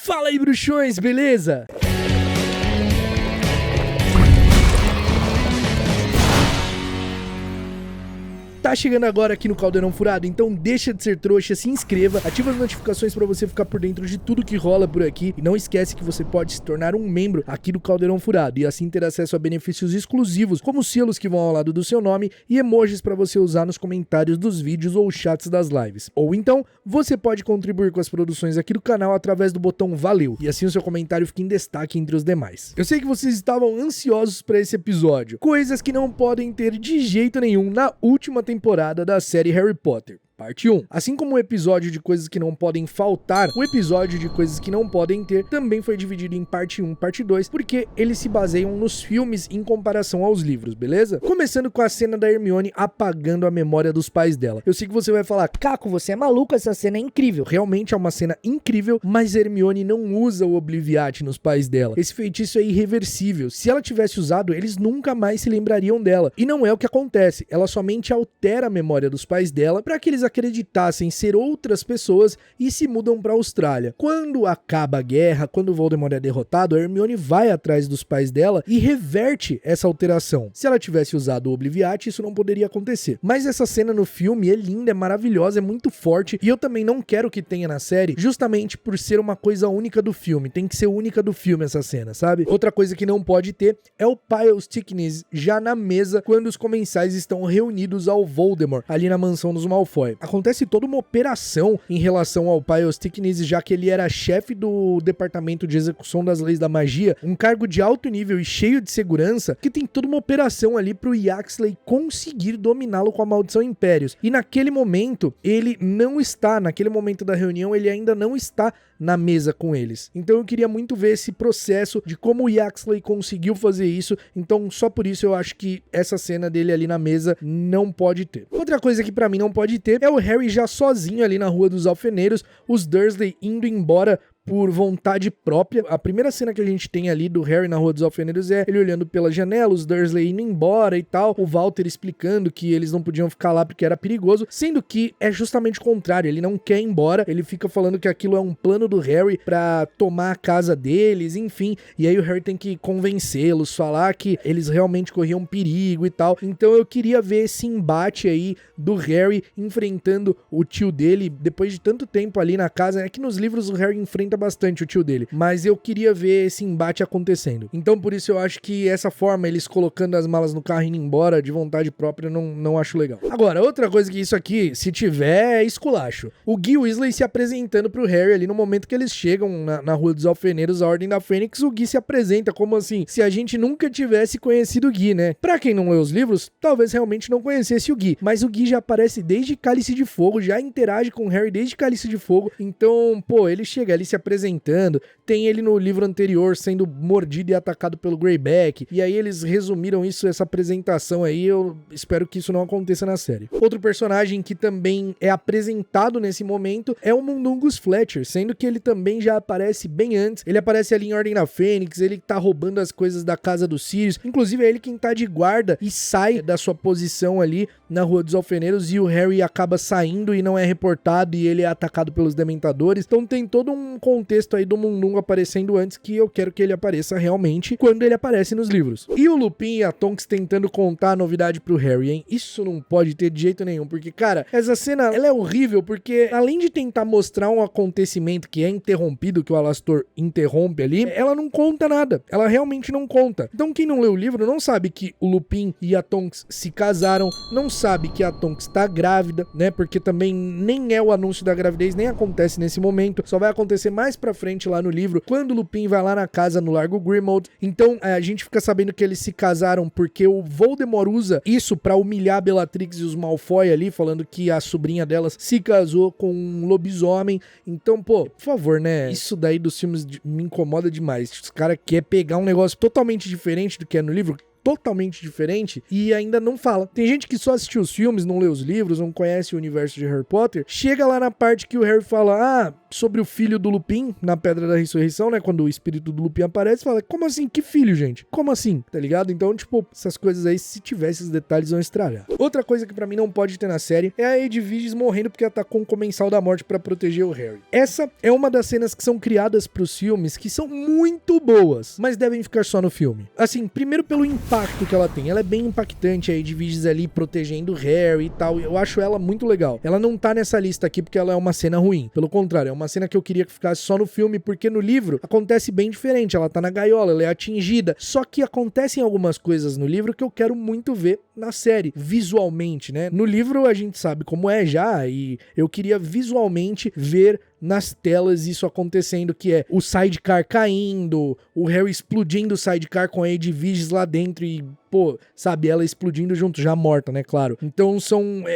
Fala aí, bruxões, beleza? Tá chegando agora aqui no Caldeirão Furado, então deixa de ser trouxa, se inscreva, ativa as notificações pra você ficar por dentro de tudo que rola por aqui e não esquece que você pode se tornar um membro aqui do Caldeirão Furado e assim ter acesso a benefícios exclusivos, como selos que vão ao lado do seu nome e emojis pra você usar nos comentários dos vídeos ou chats das lives. Ou então, você pode contribuir com as produções aqui do canal através do botão Valeu e assim o seu comentário fica em destaque entre os demais. Eu sei que vocês estavam ansiosos pra esse episódio, coisas que não podem ter de jeito nenhum na última temporada da série Harry Potter. Parte 1. Assim como o episódio de coisas que não podem faltar, o episódio de coisas que não podem ter também foi dividido em parte 1 e parte 2, porque eles se baseiam nos filmes em comparação aos livros, beleza? Começando com a cena da Hermione apagando a memória dos pais dela. Eu sei que você vai falar, Caco, você é maluco, essa cena é incrível. Realmente é uma cena incrível, mas Hermione não usa o Obliviate nos pais dela. Esse feitiço é irreversível. Se ela tivesse usado, eles nunca mais se lembrariam dela. E não é o que acontece. Ela somente altera a memória dos pais dela para que eles acreditassem ser outras pessoas e se mudam para a Austrália. Quando acaba a guerra, quando Voldemort é derrotado, a Hermione vai atrás dos pais dela e reverte essa alteração. Se ela tivesse usado o Obliviate, isso não poderia acontecer. Mas essa cena no filme é linda, é maravilhosa, é muito forte e eu também não quero que tenha na série, justamente por ser uma coisa única do filme. Tem que ser única do filme essa cena, sabe? Outra coisa que não pode ter é o Pile Stickness já na mesa quando os comensais estão reunidos ao Voldemort ali na mansão dos Malfoy. Acontece toda uma operação em relação ao Pile Stickness, já que ele era chefe do Departamento de Execução das Leis da Magia, um cargo de alto nível e cheio de segurança, que tem toda uma operação ali pro Yaxley conseguir dominá-lo com a Maldição Impérios. E naquele momento, ele não está, naquele momento da reunião, ele ainda não está na mesa com eles. Então eu queria muito ver esse processo de como o Yaxley conseguiu fazer isso, então só por isso eu acho que essa cena dele ali na mesa não pode ter. Outra coisa que pra mim não pode ter é o Harry já sozinho ali na Rua dos Alfeneiros, os Dursley indo embora por vontade própria. A primeira cena que a gente tem ali do Harry na Rua dos Alfeneiros é ele olhando pela janela, os Dursley indo embora e tal, o Walter explicando que eles não podiam ficar lá porque era perigoso, sendo que é justamente o contrário, ele não quer ir embora, ele fica falando que aquilo é um plano do Harry pra tomar a casa deles, enfim, e aí o Harry tem que convencê-los, falar que eles realmente corriam perigo e tal. Então eu queria ver esse embate aí do Harry enfrentando o tio dele depois de tanto tempo ali na casa. É que nos livros o Harry enfrenta bastante o tio dele, mas eu queria ver esse embate acontecendo. Então por isso eu acho que essa forma, eles colocando as malas no carro e indo embora de vontade própria, não acho legal. Agora, outra coisa que isso aqui, se tiver, é esculacho. O Gui Weasley se apresentando pro Harry ali no momento que eles chegam na Rua dos Alfeneiros, a Ordem da Fênix, o Gui se apresenta como assim, se a gente nunca tivesse conhecido o Gui, né? Pra quem não lê os livros, talvez realmente não conhecesse o Gui, mas o Gui já aparece desde Cálice de Fogo, já interage com o Harry desde Cálice de Fogo, então, pô, ele chega ali se apresentando, tem ele no livro anterior sendo mordido e atacado pelo Greyback, e aí eles resumiram isso, essa apresentação aí, eu espero que isso não aconteça na série. Outro personagem que também é apresentado nesse momento é o Mundungus Fletcher, sendo que ele também já aparece bem antes, ele aparece ali em Ordem da Fênix, ele tá roubando as coisas da casa dos Sirius, inclusive é ele quem tá de guarda e sai da sua posição ali na Rua dos Alfeneiros e o Harry acaba saindo e não é reportado e ele é atacado pelos Dementadores, então tem todo um contexto aí do Mundungo aparecendo antes que eu quero que ele apareça realmente quando ele aparece nos livros. E o Lupin e a Tonks tentando contar a novidade pro Harry, hein? Isso não pode ter de jeito nenhum, porque, cara, essa cena, ela é horrível, porque além de tentar mostrar um acontecimento que é interrompido, que o Alastor interrompe ali, ela não conta nada. Ela realmente não conta. Então quem não leu o livro não sabe que o Lupin e a Tonks se casaram, não sabe que a Tonks tá grávida, né? Porque também nem é o anúncio da gravidez, nem acontece nesse momento, só vai acontecer mais pra frente lá no livro, quando o Lupin vai lá na casa no Largo Grimmauld. Então a gente fica sabendo que eles se casaram porque o Voldemort usa isso pra humilhar a Bellatrix e os Malfoy ali, falando que a sobrinha delas se casou com um lobisomem. Então, pô, por favor, né? Isso daí dos filmes me incomoda demais. Os caras querem pegar um negócio totalmente diferente do que é no livro, totalmente diferente e ainda não fala. Tem gente que só assistiu os filmes, não lê os livros, não conhece o universo de Harry Potter, chega lá na parte que o Harry fala, sobre o filho do Lupin, na Pedra da Ressurreição, né, quando o espírito do Lupin aparece, fala, como assim? Que filho, gente? Como assim? Tá ligado? Então, tipo, essas coisas aí, se tivesse esses detalhes, vão estragar. Outra coisa que pra mim não pode ter na série é a Edwiges morrendo porque atacou um comensal da morte pra proteger o Harry. Essa é uma das cenas que são criadas pros filmes que são muito boas, mas devem ficar só no filme. Assim, primeiro pelo impacto que ela tem. Ela é bem impactante, a Edwiges ali protegendo o Harry e tal. Eu acho ela muito legal. Ela não tá nessa lista aqui porque ela é uma cena ruim. Pelo contrário, é uma cena que eu queria que ficasse só no filme, porque no livro acontece bem diferente. Ela tá na gaiola, ela é atingida. Só que acontecem algumas coisas no livro que eu quero muito ver na série, visualmente, né? No livro a gente sabe como é já, e eu queria visualmente ver nas telas isso acontecendo, que é o sidecar caindo, o Harry explodindo o sidecar com a Edwiges lá dentro e, sabe, ela explodindo junto, já morta, né, claro. Então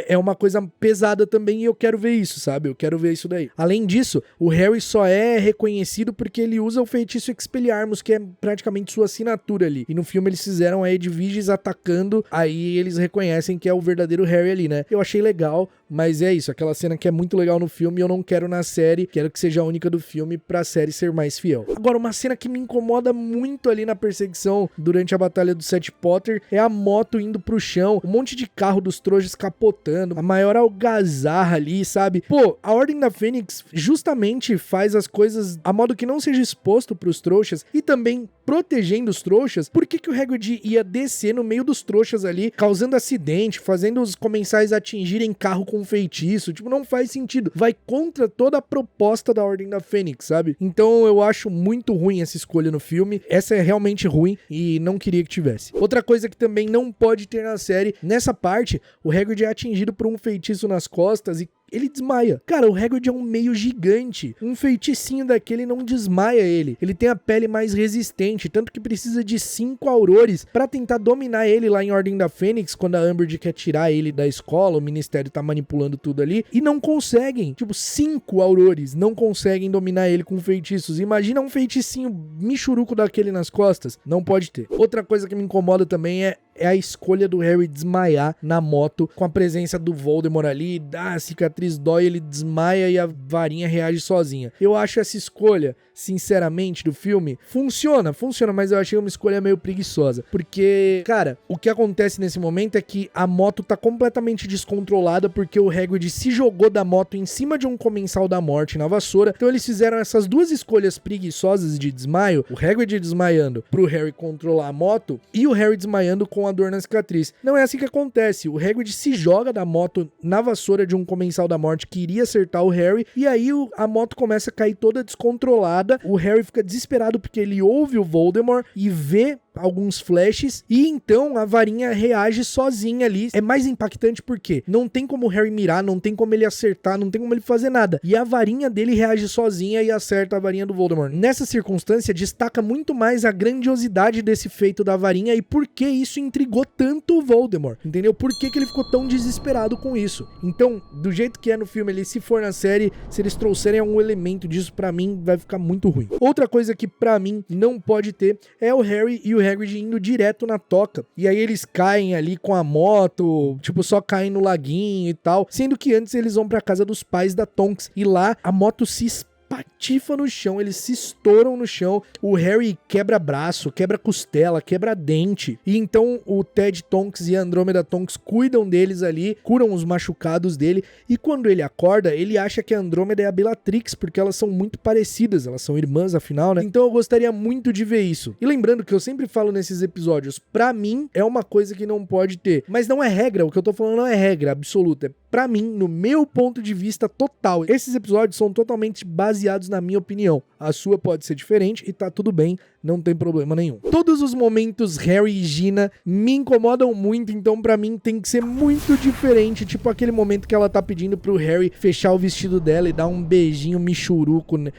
é uma coisa pesada também e eu quero ver isso, sabe? Eu quero ver isso daí. Além disso, o Harry só é reconhecido porque ele usa o feitiço Expelliarmus, que é praticamente sua assinatura ali. E no filme eles fizeram a Edwiges atacando, aí eles reconhecem que é o verdadeiro Harry ali, né? Eu achei legal, mas é isso, aquela cena que é muito legal no filme eu não quero na série, quero que seja a única do filme pra série ser mais fiel. Agora, uma cena que me incomoda muito ali na perseguição durante a Batalha dos Sete Potter é a moto indo pro chão, um monte de carro dos trouxas capotando, a maior algazarra ali, sabe? A Ordem da Fênix justamente faz as coisas a modo que não seja exposto pros trouxas e também protegendo os trouxas. Por que o Hagrid ia descer no meio dos trouxas ali, causando acidente, fazendo os comensais atingirem carro com feitiço? Tipo, não faz sentido. Vai contra toda a proposta da Ordem da Fênix, sabe? Então eu acho muito ruim essa escolha no filme. Essa é realmente ruim e não queria que tivesse. Outra coisa que também não pode ter na série, nessa parte, o Hagrid é atingido por um feitiço nas costas e ele desmaia. Cara, o Hagrid é um meio gigante. Um feiticinho daquele não desmaia ele. Ele tem a pele mais resistente, tanto que precisa de 5 aurores pra tentar dominar ele lá em Ordem da Fênix, quando a Umbridge quer tirar ele da escola, o Ministério tá manipulando tudo ali, e não conseguem. Tipo, 5 aurores não conseguem dominar ele com feitiços. Imagina um feiticinho michuruco daquele nas costas. Não pode ter. Outra coisa que me incomoda também é a escolha do Harry desmaiar na moto com a presença do Voldemort ali, a cicatriz dói, ele desmaia e a varinha reage sozinha. Eu acho essa escolha, sinceramente, do filme, funciona, mas eu achei uma escolha meio preguiçosa, porque, cara, o que acontece nesse momento é que a moto tá completamente descontrolada porque o Hagrid se jogou da moto em cima de um comensal da morte na vassoura, então eles fizeram essas duas escolhas preguiçosas de desmaio, o Hagrid desmaiando pro Harry controlar a moto e o Harry desmaiando com a dor na cicatriz. Não é assim que acontece. O Hagrid se joga da moto na vassoura de um comensal da morte que iria acertar o Harry, e aí a moto começa a cair toda descontrolada. O Harry fica desesperado porque ele ouve o Voldemort e vê alguns flashes, e então a varinha reage sozinha ali. É mais impactante porque não tem como o Harry mirar, não tem como ele acertar, não tem como ele fazer nada. E a varinha dele reage sozinha e acerta a varinha do Voldemort. Nessa circunstância, destaca muito mais a grandiosidade desse feito da varinha e por que isso intrigou tanto o Voldemort, entendeu? Por que ele ficou tão desesperado com isso. Então, do jeito que é no filme, se for na série, se eles trouxerem algum elemento disso, pra mim, vai ficar muito ruim. Outra coisa que pra mim não pode ter é o Harry e o Hagrid indo direto na toca. E aí eles caem ali com a moto, tipo, só caem no laguinho e tal. Sendo que antes eles vão pra casa dos pais da Tonks. E lá a moto se patifa no chão, eles se estouram no chão, o Harry quebra braço, quebra costela, quebra dente, e então o Ted Tonks e a Andrômeda Tonks cuidam deles ali, curam os machucados dele, e quando ele acorda, ele acha que a Andrômeda é a Bellatrix, porque elas são muito parecidas, elas são irmãs afinal, né? Então eu gostaria muito de ver isso. E lembrando que eu sempre falo nesses episódios, pra mim é uma coisa que não pode ter, mas não é regra, o que eu tô falando não é regra absoluta, é pra mim, no meu ponto de vista total. Esses episódios são totalmente baseados na minha opinião. A sua pode ser diferente e tá tudo bem, não tem problema nenhum. Todos os momentos Harry e Gina me incomodam muito, então pra mim tem que ser muito diferente, tipo aquele momento que ela tá pedindo pro Harry fechar o vestido dela e dar um beijinho michuruco, né?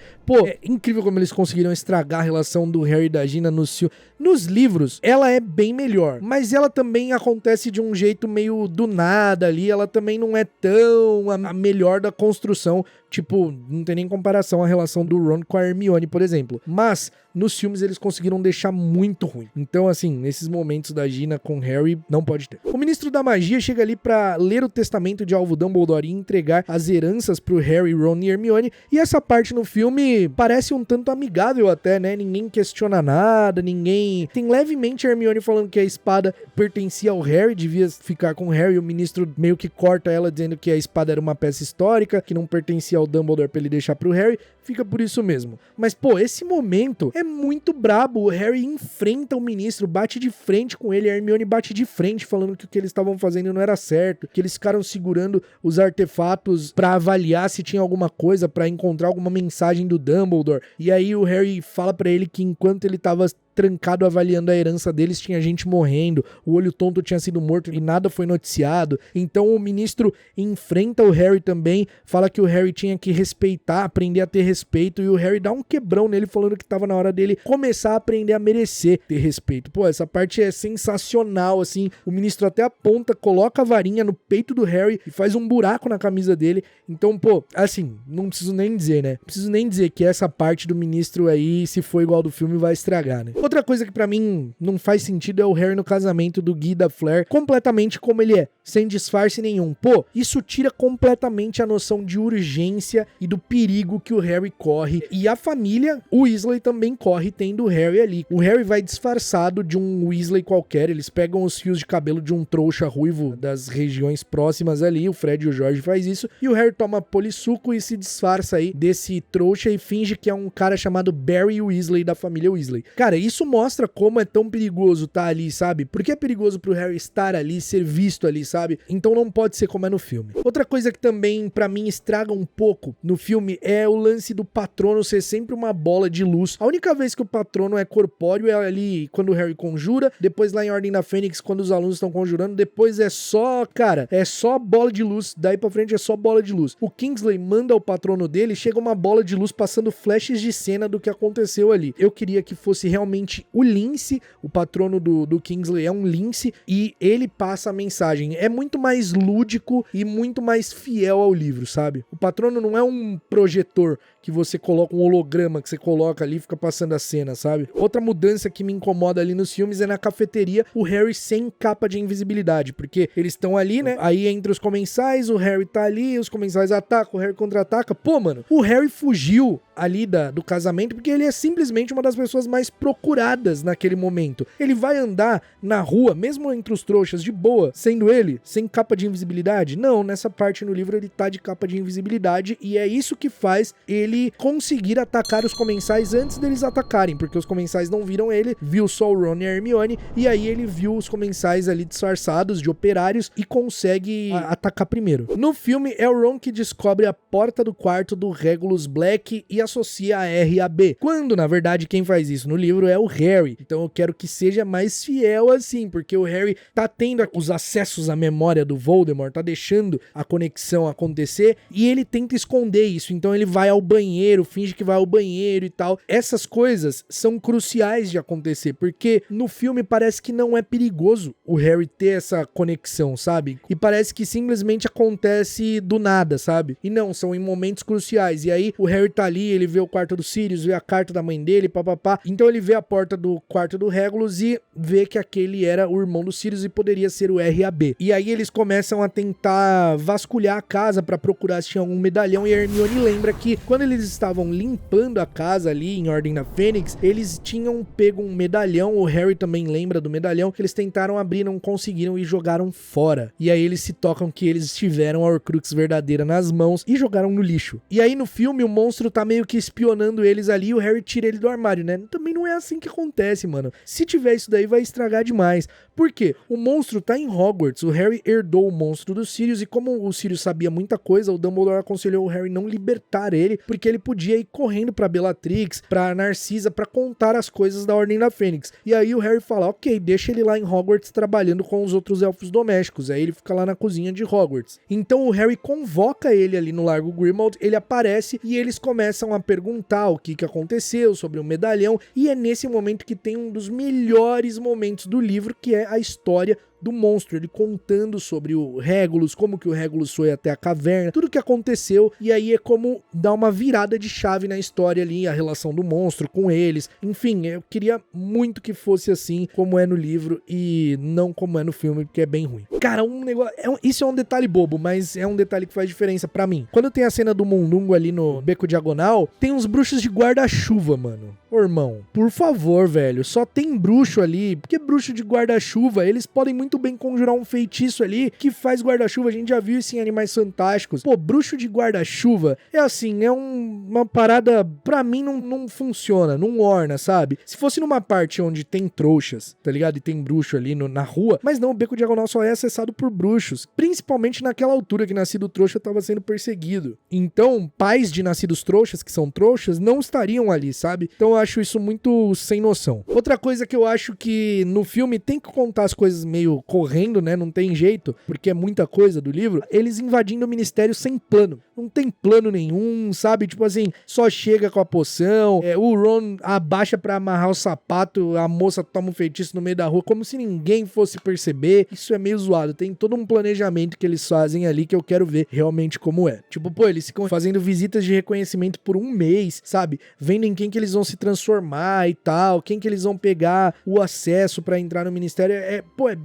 É incrível como eles conseguiram estragar a relação do Harry e da Gina nos livros. Ela é bem melhor, mas ela também acontece de um jeito meio do nada ali, ela também não é tão a melhor da construção. tipo, não tem nem comparação a relação do Ron com a Hermione, por exemplo. Mas nos filmes eles conseguiram deixar muito ruim. Então, assim, nesses momentos da Gina com Harry, não pode ter. O Ministro da Magia chega ali pra ler o testamento de Alvo Dumbledore e entregar as heranças pro Harry, Ron e Hermione. E essa parte no filme parece um tanto amigável até, né? Ninguém questiona nada, ninguém... Tem levemente a Hermione falando que a espada pertencia ao Harry, devia ficar com o Harry. O ministro meio que corta ela dizendo que a espada era uma peça histórica, que não pertencia ao Dumbledore pra ele deixar pro Harry. Fica por isso mesmo. Mas, pô, esse momento é muito brabo. O Harry enfrenta o ministro, bate de frente com ele, a Hermione bate de frente, falando que o que eles estavam fazendo não era certo, que eles ficaram segurando os artefatos pra avaliar se tinha alguma coisa, pra encontrar alguma mensagem do Dumbledore. E aí o Harry fala pra ele que enquanto ele tava trancado avaliando a herança deles, tinha gente morrendo, o olho tonto tinha sido morto e nada foi noticiado. Então o ministro enfrenta o Harry também, fala que o Harry tinha que respeitar, aprender a ter respeito, e o Harry dá um quebrão nele, falando que tava na hora dele começar a aprender a merecer ter respeito. Pô, essa parte é sensacional, assim, o ministro até aponta, coloca a varinha no peito do Harry e faz um buraco na camisa dele. Então, pô, assim, não preciso nem dizer, né? Não preciso nem dizer que essa parte do ministro aí, se for igual do filme, vai estragar, né? Outra coisa que pra mim não faz sentido é o Harry no casamento do Guy e da Fleur, completamente como ele é, sem disfarce nenhum. Pô, isso tira completamente a noção de urgência e do perigo que o Harry corre. E a família, o Weasley também corre tendo o Harry ali. O Harry vai disfarçado de um Weasley qualquer, eles pegam os fios de cabelo de um trouxa ruivo das regiões próximas ali, o Fred e o George faz isso, e o Harry toma polissuco e se disfarça aí desse trouxa e finge que é um cara chamado Barry Weasley da família Weasley. Cara, isso mostra como é tão perigoso tá ali, sabe? Porque é perigoso pro Harry estar ali, ser visto ali, sabe? Então não pode ser como é no filme. Outra coisa que também, pra mim, estraga um pouco no filme é o lance do patrono ser sempre uma bola de luz. A única vez que o patrono é corpóreo é ali quando o Harry conjura, depois lá em Ordem da Fênix, quando os alunos estão conjurando, depois é só, cara, é só bola de luz, daí pra frente é só bola de luz. O Kingsley manda o patrono dele, chega uma bola de luz passando flashes de cena do que aconteceu ali. Eu queria que fosse realmente o Lince, o patrono do Kingsley é um Lince, e ele passa a mensagem. É muito mais lúdico e muito mais fiel ao livro, sabe? O patrono não é um projetor que você coloca, um holograma que você coloca ali e fica passando a cena, sabe? Outra mudança que me incomoda ali nos filmes é na cafeteria, o Harry sem capa de invisibilidade, porque eles estão ali, né? Aí entre os comensais, o Harry tá ali, os comensais atacam, o Harry contra-ataca. Pô, mano, o Harry fugiu ali do casamento porque ele é simplesmente uma das pessoas mais procuradas naquele momento. Ele vai andar na rua, mesmo entre os trouxas, de boa, sendo ele sem capa de invisibilidade? Não, nessa parte no livro ele tá de capa de invisibilidade, e é isso que faz ele conseguir atacar os comensais antes deles atacarem, porque os comensais não viram ele, viu só o Ron e a Hermione, e aí ele viu os comensais ali disfarçados de operários e consegue atacar primeiro. No filme é o Ron que descobre a porta do quarto do Regulus Black e associa a R a B, quando na verdade quem faz isso no livro é o Harry. Então eu quero que seja mais fiel assim, porque o Harry tá tendo os acessos à memória do Voldemort, tá deixando a conexão acontecer, e ele tenta esconder isso, então ele vai ao banheiro, finge que vai ao banheiro e tal. Essas coisas são cruciais de acontecer, porque no filme parece que não é perigoso o Harry ter essa conexão, sabe? E parece que simplesmente acontece do nada, sabe? E não, são em momentos cruciais. E aí o Harry tá ali, ele vê o quarto do Sirius, vê a carta da mãe dele, papapá. Então ele vê a porta do quarto do Regulus e vê que aquele era o irmão do Sirius e poderia ser o R.A.B. E aí eles começam a tentar vasculhar a casa pra procurar se tinha algum medalhão, e a Hermione lembra que quando eles estavam limpando a casa ali em Ordem da Fênix, eles tinham pego um medalhão, o Harry também lembra do medalhão, que eles tentaram abrir, não conseguiram e jogaram fora. E aí eles se tocam que eles tiveram a Horcrux verdadeira nas mãos e jogaram no lixo. E aí no filme o monstro tá meio que espionando eles ali e o Harry tira ele do armário, né? Também não é assim que acontece, mano. Se tiver isso daí vai estragar demais. Por quê? O monstro tá em Hogwarts, o Harry herdou o monstro do Sirius e como o Sirius sabia muita coisa, o Dumbledore aconselhou o Harry não libertar ele, porque ele podia ir correndo pra Bellatrix, pra Narcisa, pra contar as coisas da Ordem da Fênix. E aí o Harry fala, ok, deixa ele lá em Hogwarts trabalhando com os outros elfos domésticos. Aí ele fica lá na cozinha de Hogwarts. Então o Harry convoca ele ali no Largo Grimmauld, ele aparece e eles começam a perguntar o que aconteceu sobre o medalhão, e é nesse momento que tem um dos melhores momentos do livro, que é a história do monstro, ele contando sobre o Regulus, como que o Regulus foi até a caverna, tudo que aconteceu, e aí é como dar uma virada de chave na história ali, a relação do monstro com eles. Enfim, eu queria muito que fosse assim, como é no livro, e não como é no filme, porque é bem ruim. Cara, um negócio... isso é um detalhe bobo, mas é um detalhe que faz diferença pra mim. Quando tem a cena do Mundungo ali no Beco Diagonal, tem uns bruxos de guarda-chuva, mano. Ô, irmão, por favor, velho, só tem bruxo ali, porque bruxo de guarda-chuva, eles podem muito bem conjurar um feitiço ali que faz guarda-chuva, a gente já viu isso em Animais Fantásticos. Pô, bruxo de guarda-chuva é assim, é uma parada, pra mim não funciona, não orna, sabe? Se fosse numa parte onde tem trouxas, tá ligado? E tem bruxo ali na rua, mas não, o Beco Diagonal só é acessado por bruxos, principalmente naquela altura que Nascido Trouxa tava sendo perseguido. Então, pais de nascidos trouxas, que são trouxas, não estariam ali, sabe? Então eu acho isso muito sem noção. Outra coisa que eu acho que no filme tem que contar as coisas meio correndo, né? Não tem jeito, porque é muita coisa do livro. Eles invadindo o ministério sem plano. Não tem plano nenhum, sabe? Tipo assim, só chega com a poção, o Ron abaixa pra amarrar o sapato, a moça toma um feitiço no meio da rua, como se ninguém fosse perceber. Isso é meio zoado. Tem todo um planejamento que eles fazem ali que eu quero ver realmente como é. Tipo, pô, eles ficam fazendo visitas de reconhecimento por um mês, sabe? Vendo em quem que eles vão se transformar e tal, quem que eles vão pegar o acesso pra entrar no ministério. É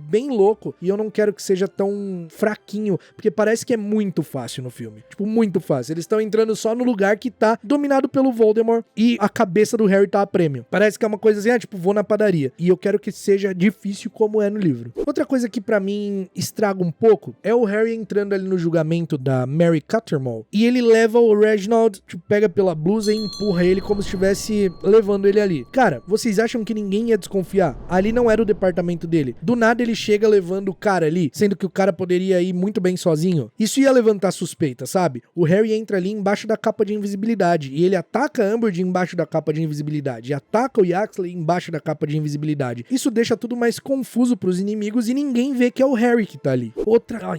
bem louco. E eu não quero que seja tão fraquinho, porque parece que é muito fácil no filme. Tipo, muito fácil. Eles estão entrando só no lugar que tá dominado pelo Voldemort e a cabeça do Harry tá a prêmio. Parece que é uma coisa assim, tipo, vou na padaria. E eu quero que seja difícil como é no livro. Outra coisa que pra mim estraga um pouco é o Harry entrando ali no julgamento da Mary Cattermole e ele leva o Reginald, tipo, pega pela blusa e empurra ele como se estivesse levando ele ali. Cara, vocês acham que ninguém ia desconfiar? Ali não era o departamento dele. Do nada ele chega levando o cara ali, sendo que o cara poderia ir muito bem sozinho. Isso ia levantar suspeita, sabe? O Harry entra ali embaixo da capa de invisibilidade e ele ataca a Umbridge embaixo da capa de invisibilidade e ataca o Yaxley embaixo da capa de invisibilidade. Isso deixa tudo mais confuso pros inimigos e ninguém vê que é o Harry que tá ali.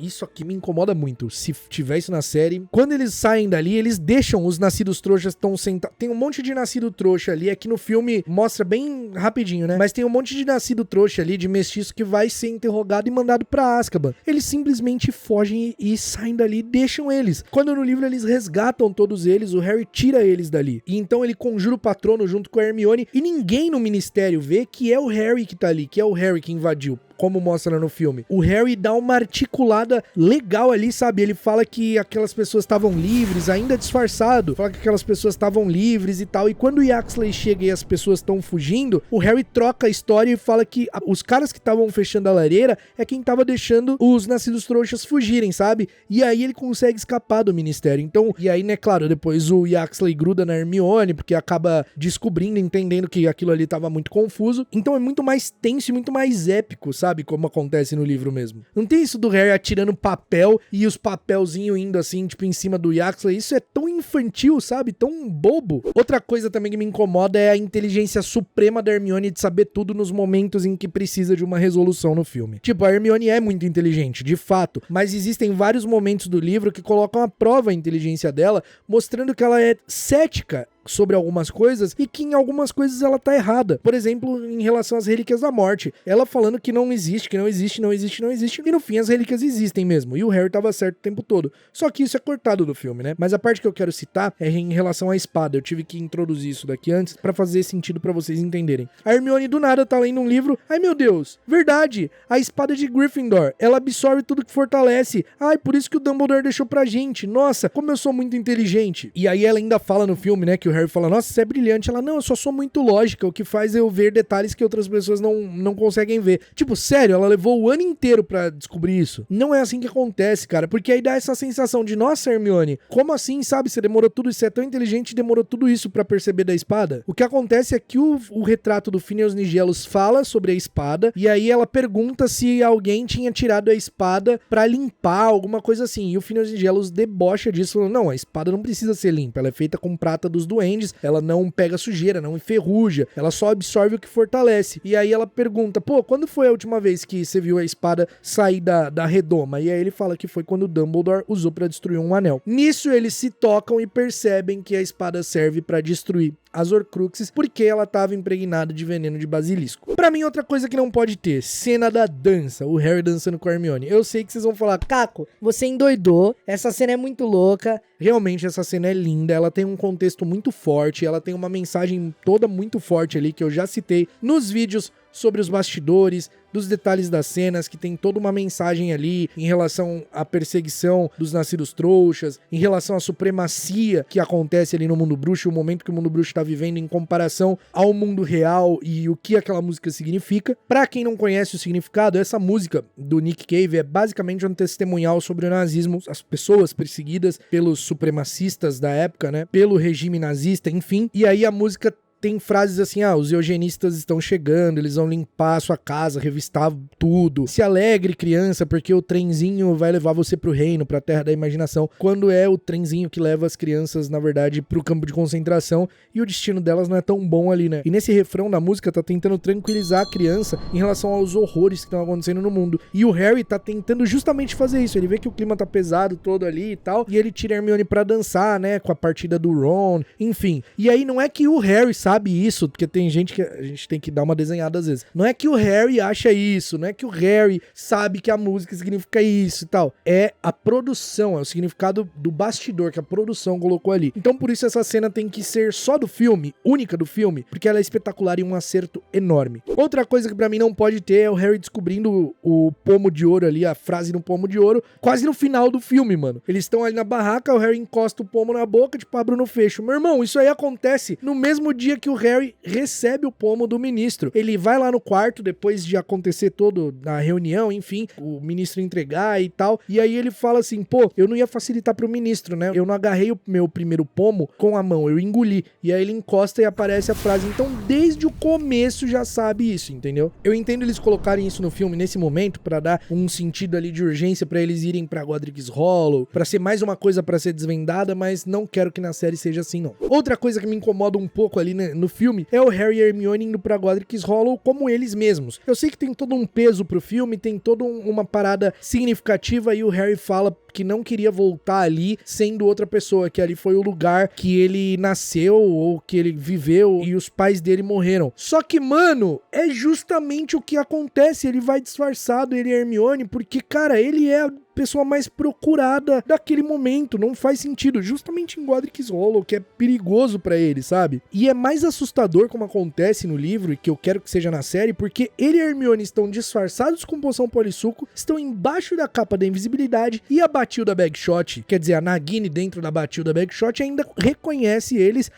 Isso aqui me incomoda muito. Se tiver isso na série, quando eles saem dali, eles deixam os nascidos trouxas tão sentados. Tem um monte de nascido trouxa ali, aqui no filme mostra bem rapidinho, né? Mas tem um monte de nascido trouxa ali, de mestiço que vai ser interrogado e mandado pra Azkaban. Eles simplesmente fogem e saem dali e deixam eles. Quando no livro eles resgatam todos eles, o Harry tira eles dali. E então ele conjura o patrono junto com a Hermione e ninguém no ministério vê que é o Harry que tá ali, que é o Harry que invadiu, como mostra no filme. O Harry dá uma articulada legal ali, sabe? Ele fala que aquelas pessoas estavam livres, ainda disfarçado. Fala que aquelas pessoas estavam livres e tal. E quando o Yaxley chega e as pessoas estão fugindo, o Harry troca a história e fala que os caras que estavam fechando a lareira é quem tava deixando os nascidos trouxas fugirem, sabe? E aí ele consegue escapar do ministério. Então, e aí, né, claro, depois o Yaxley gruda na Hermione, porque acaba descobrindo, entendendo que aquilo ali tava muito confuso. Então é muito mais tenso e muito mais épico, sabe? Como acontece no livro mesmo. Não tem isso do Harry atirando papel e os papelzinhos indo assim, tipo, em cima do Yaxley. Isso é tão infantil, sabe? Tão bobo. Outra coisa também que me incomoda é a inteligência suprema da Hermione de saber tudo nos momentos em que precisa de uma resolução no filme. Tipo, a Hermione é muito inteligente, de fato, mas existem vários momentos do livro que colocam à prova a inteligência dela, mostrando que ela é cética sobre algumas coisas e que em algumas coisas ela tá errada. Por exemplo, em relação às relíquias da morte. Ela falando que não existe, que não existe, não existe, não existe. E no fim as relíquias existem mesmo. E o Harry tava certo o tempo todo. Só que isso é cortado do filme, né? Mas a parte que eu quero citar é em relação à espada. Eu tive que introduzir isso daqui antes pra fazer sentido pra vocês entenderem. A Hermione do nada tá lendo um livro. Ai, meu Deus. Verdade. A espada de Gryffindor. Ela absorve tudo que fortalece. Ai, por isso que o Dumbledore deixou pra gente. Nossa, como eu sou muito inteligente. E aí ela ainda fala no filme, né, que o Harry fala, nossa, você é brilhante. Ela, não, eu só sou muito lógica, o que faz eu ver detalhes que outras pessoas não conseguem ver. Tipo, sério, ela levou o ano inteiro pra descobrir isso. Não é assim que acontece, cara, porque aí dá essa sensação de, nossa, Hermione, como assim, sabe? Você demorou tudo isso, você é tão inteligente e demorou tudo isso pra perceber da espada? O que acontece é que o retrato do Phineas Nigellus fala sobre a espada, e aí ela pergunta se alguém tinha tirado a espada pra limpar, alguma coisa assim, e o Phineas Nigellus debocha disso, falando, não, a espada não precisa ser limpa, ela é feita com prata dos duendes, ela não pega sujeira, não enferruja, ela só absorve o que fortalece. E aí ela pergunta, pô, quando foi a última vez que você viu a espada sair da redoma? E aí ele fala que foi quando o Dumbledore usou pra destruir um anel. Nisso eles se tocam e percebem que a espada serve pra destruir as Horcruxes, porque ela tava impregnada de veneno de basilisco. Pra mim, outra coisa que não pode ter, cena da dança, o Harry dançando com a Hermione. Eu sei que vocês vão falar, Caco, você endoidou, essa cena é muito louca. Realmente, essa cena é linda, ela tem um contexto muito forte, ela tem uma mensagem toda muito forte ali, que eu já citei nos vídeos sobre os bastidores, dos detalhes das cenas, que tem toda uma mensagem ali em relação à perseguição dos nascidos trouxas, em relação à supremacia que acontece ali no mundo bruxo, o momento que o mundo bruxo tá vivendo em comparação ao mundo real e o que aquela música significa. Pra quem não conhece o significado, essa música do Nick Cave é basicamente um testemunhal sobre o nazismo, as pessoas perseguidas pelos supremacistas da época, né, pelo regime nazista, enfim, e aí a música tem frases assim, os eugenistas estão chegando, eles vão limpar a sua casa, revistar tudo. Se alegre, criança, porque o trenzinho vai levar você pro reino, pra terra da imaginação. Quando é o trenzinho que leva as crianças, na verdade, pro campo de concentração, e o destino delas não é tão bom ali, né? E nesse refrão da música tá tentando tranquilizar a criança em relação aos horrores que estão acontecendo no mundo. E o Harry tá tentando justamente fazer isso. Ele vê que o clima tá pesado todo ali e tal, e ele tira a Hermione pra dançar, né? Com a partida do Ron, enfim. E aí não é que o Harry sabe isso, porque tem gente que a gente tem que dar uma desenhada às vezes. Não é que o Harry acha isso, não é que o Harry sabe que a música significa isso e tal. É a produção, é o significado do bastidor que a produção colocou ali. Então por isso essa cena tem que ser só do filme, única do filme, porque ela é espetacular e um acerto enorme. Outra coisa que pra mim não pode ter é o Harry descobrindo o pomo de ouro ali, a frase no pomo de ouro, quase no final do filme, mano. Eles estão ali na barraca, o Harry encosta o pomo na boca, tipo, abre no fecho. Meu irmão, isso aí acontece no mesmo dia que o Harry recebe o pomo do ministro. Ele vai lá no quarto, depois de acontecer todo na reunião, enfim, o ministro entregar e tal, e aí ele fala assim, pô, eu não ia facilitar pro ministro, né? Eu não agarrei o meu primeiro pomo com a mão, eu engoli. E aí ele encosta e aparece a frase. Então, desde o começo já sabe isso, entendeu? Eu entendo eles colocarem isso no filme nesse momento pra dar um sentido ali de urgência pra eles irem pra Godric's Hollow, pra ser mais uma coisa pra ser desvendada, mas não quero que na série seja assim, não. Outra coisa que me incomoda um pouco ali, né, no filme é o Harry e a Hermione indo pra Godric's Hollow como eles mesmos. Eu sei que tem todo um peso pro filme, tem toda uma parada significativa e o Harry fala que não queria voltar ali sendo outra pessoa, que ali foi o lugar que ele nasceu ou que ele viveu e os pais dele morreram. Só que, mano, é justamente o que acontece, ele vai disfarçado, ele e a Hermione, porque, cara, ele é a pessoa mais procurada daquele momento, não faz sentido, justamente em Godric's Hollow, que é perigoso pra ele, sabe? E é mais assustador como acontece no livro, e que eu quero que seja na série, porque ele e a Hermione estão disfarçados com poção polissuco, estão embaixo da capa da invisibilidade, e a Bathilda Bagshot, quer dizer, a Nagini dentro da Bathilda Bagshot ainda reconhece eles,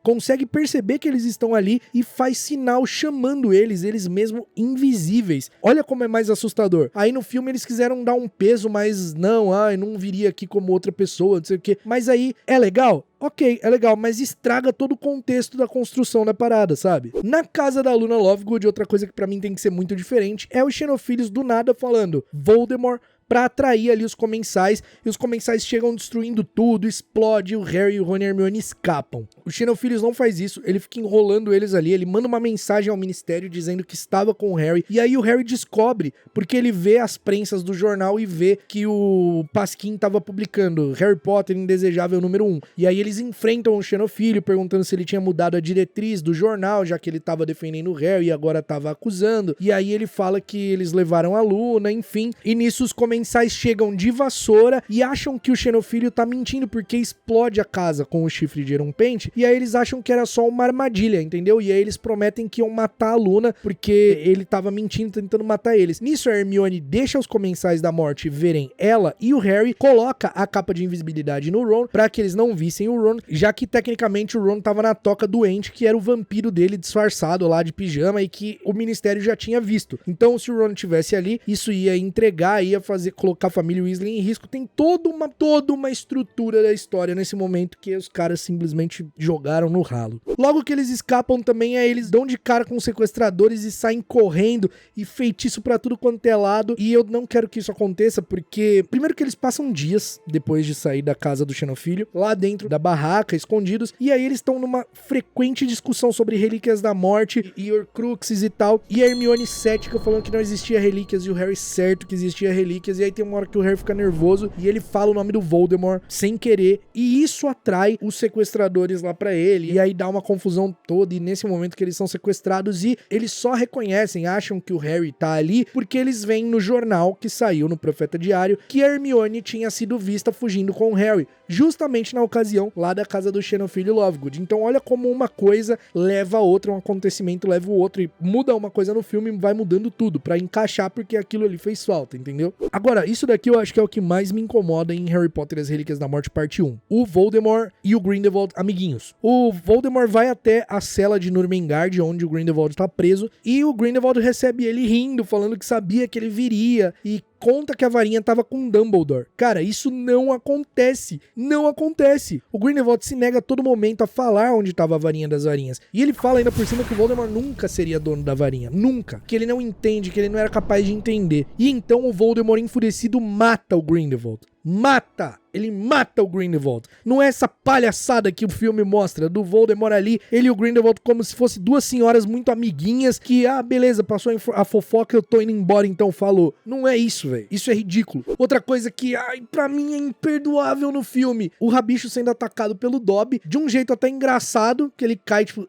consegue perceber que eles estão ali e faz sinal chamando eles mesmo invisíveis. Olha como é mais assustador. Aí no filme eles quiseram dar um peso, mas não, não viria aqui como outra pessoa, não sei o quê. Mas aí, é legal? Ok, é legal, mas estraga todo o contexto da construção da parada, sabe? Na casa da Luna Lovegood, outra coisa que pra mim tem que ser muito diferente é os Xenofilhos do nada falando Voldemort, pra atrair ali os comensais, e os comensais chegam destruindo tudo, explode, o Harry, o Ron e a Hermione escapam. O Xenofilhos não faz isso, ele fica enrolando eles ali, ele manda uma mensagem ao ministério dizendo que estava com o Harry, e aí o Harry descobre, porque ele vê as prensas do jornal e vê que o Pasquim tava publicando Harry Potter Indesejável número 1, e aí eles enfrentam o Xenofilho, perguntando se ele tinha mudado a diretriz do jornal, já que ele tava defendendo o Harry e agora tava acusando, e aí ele fala que eles levaram a Luna, enfim, e nisso os comensais chegam de vassoura e acham que o Xenofilho tá mentindo porque explode a casa com o chifre de Erumpente, e aí eles acham que era só uma armadilha, entendeu? E aí eles prometem que iam matar a Luna porque ele tava mentindo, tentando matar eles. Nisso a Hermione deixa os comensais da morte verem ela e o Harry, coloca a capa de invisibilidade no Ron pra que eles não vissem o Ron, já que tecnicamente o Ron tava na toca doente, que era o vampiro dele disfarçado lá de pijama e que o ministério já tinha visto. Então se o Ron tivesse ali, isso ia entregar, ia colocar a família Weasley em risco. Tem toda uma estrutura da história nesse momento que os caras simplesmente jogaram no ralo. Logo que eles escapam também, eles dão de cara com os sequestradores e saem correndo e feitiço pra tudo quanto é lado, e eu não quero que isso aconteça porque, primeiro que eles passam dias depois de sair da casa do Xenofilho, lá dentro da barraca, escondidos, e aí eles estão numa frequente discussão sobre relíquias da morte e Horcruxes e tal, e a Hermione cética falando que não existia relíquias e o Harry certo que existia relíquias, Relíquias, e aí tem uma hora que o Harry fica nervoso e ele fala o nome do Voldemort sem querer, e isso atrai os sequestradores lá pra ele, e aí dá uma confusão toda, e nesse momento que eles são sequestrados, e eles só reconhecem, acham que o Harry tá ali, porque eles veem no jornal que saiu no Profeta Diário que a Hermione tinha sido vista fugindo com o Harry, justamente na ocasião lá da casa do Xenofilho Lovegood. Então olha como uma coisa leva a outra, um acontecimento leva o outro, e muda uma coisa no filme e vai mudando tudo pra encaixar, porque aquilo ali fez falta, entendeu? Agora, isso daqui eu acho que é o que mais me incomoda em Harry Potter e as Relíquias da Morte parte 1. O Voldemort e o Grindelwald amiguinhos. O Voldemort vai até a cela de Nurmengard, onde o Grindelwald tá preso, e o Grindelwald recebe ele rindo, falando que sabia que ele viria, e conta que a varinha tava com Dumbledore. Cara, isso não acontece. Não acontece. O Grindelwald se nega a todo momento a falar onde tava a varinha das varinhas. E ele fala ainda por cima que o Voldemort nunca seria dono da varinha. Nunca. Que ele não entende, que ele não era capaz de entender. E então o Voldemort enfurecido mata o Grindelwald. Mata! Ele mata o Grindelwald. Não é essa palhaçada que o filme mostra do Voldemort ali, ele e o Grindelwald como se fossem duas senhoras muito amiguinhas que, beleza, passou a fofoca, eu tô indo embora, então falou. Não é isso, velho. Isso é ridículo. Outra coisa que, pra mim é imperdoável no filme, o Rabicho sendo atacado pelo Dobby, de um jeito até engraçado, que ele cai tipo...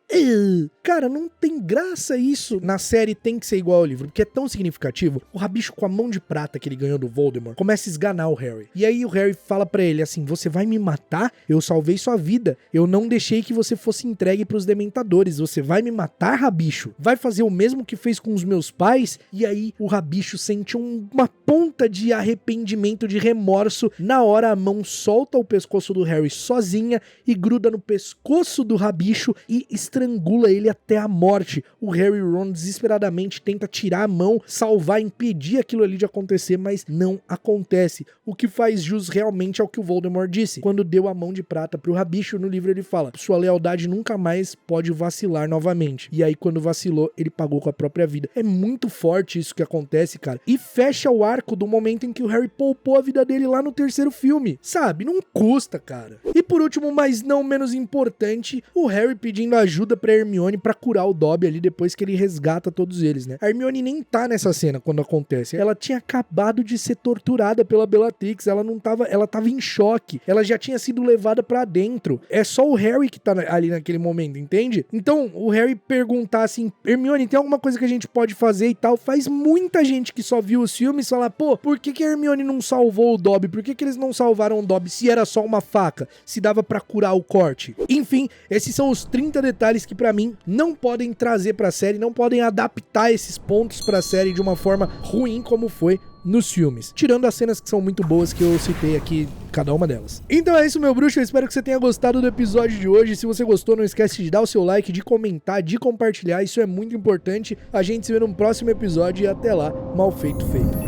Cara, não tem graça isso. Na série tem que ser igual ao livro, porque é tão significativo. O Rabicho com a mão de prata que ele ganhou do Voldemort começa a esganar o Harry. E aí o Harry fala pra ele assim, você vai me matar? Eu salvei sua vida. Eu não deixei que você fosse entregue pros dementadores. Você vai me matar, Rabicho? Vai fazer o mesmo que fez com os meus pais? E aí o Rabicho sente uma ponta de arrependimento, de remorso. Na hora a mão solta o pescoço do Harry sozinha e gruda no pescoço do Rabicho e estrangula ele até a morte. O Harry e Ron desesperadamente tenta tirar a mão, salvar, impedir aquilo ali de acontecer, mas não acontece. O que faz jus realmente ao que o Voldemort disse. Quando deu a mão de prata pro Rabicho, no livro ele fala, sua lealdade nunca mais pode vacilar novamente. E aí quando vacilou, ele pagou com a própria vida. É muito forte isso que acontece, cara. E fecha o arco do momento em que o Harry poupou a vida dele lá no terceiro filme. Sabe? Não custa, cara. E por último, mas não menos importante, o Harry pedindo ajuda pra Hermione pra curar o Dobby ali depois que ele resgata todos eles, né? A Hermione nem tá nessa cena quando acontece. Ela tinha acabado de ser torturada pela Bellatrix. Ela tava em choque. Ela já tinha sido levada pra dentro. É só o Harry que tá ali naquele momento, entende? Então, o Harry perguntar assim, Hermione, tem alguma coisa que a gente pode fazer e tal? Faz muita gente que só viu os filmes falar, pô, por que a Hermione não salvou o Dobby? Por que eles não salvaram o Dobby se era só uma faca? Se dava pra curar o corte? Enfim, esses são os 30 detalhes que pra mim não podem trazer pra série, não podem adaptar esses pontos pra série de uma forma ruim como foi nos filmes, tirando as cenas que são muito boas que eu citei aqui, cada uma delas. Então é isso, meu bruxo, eu espero que você tenha gostado do episódio de hoje. Se você gostou, não esquece de dar o seu like, de comentar, de compartilhar, isso é muito importante. A gente se vê no próximo episódio e até lá, mal feito feito.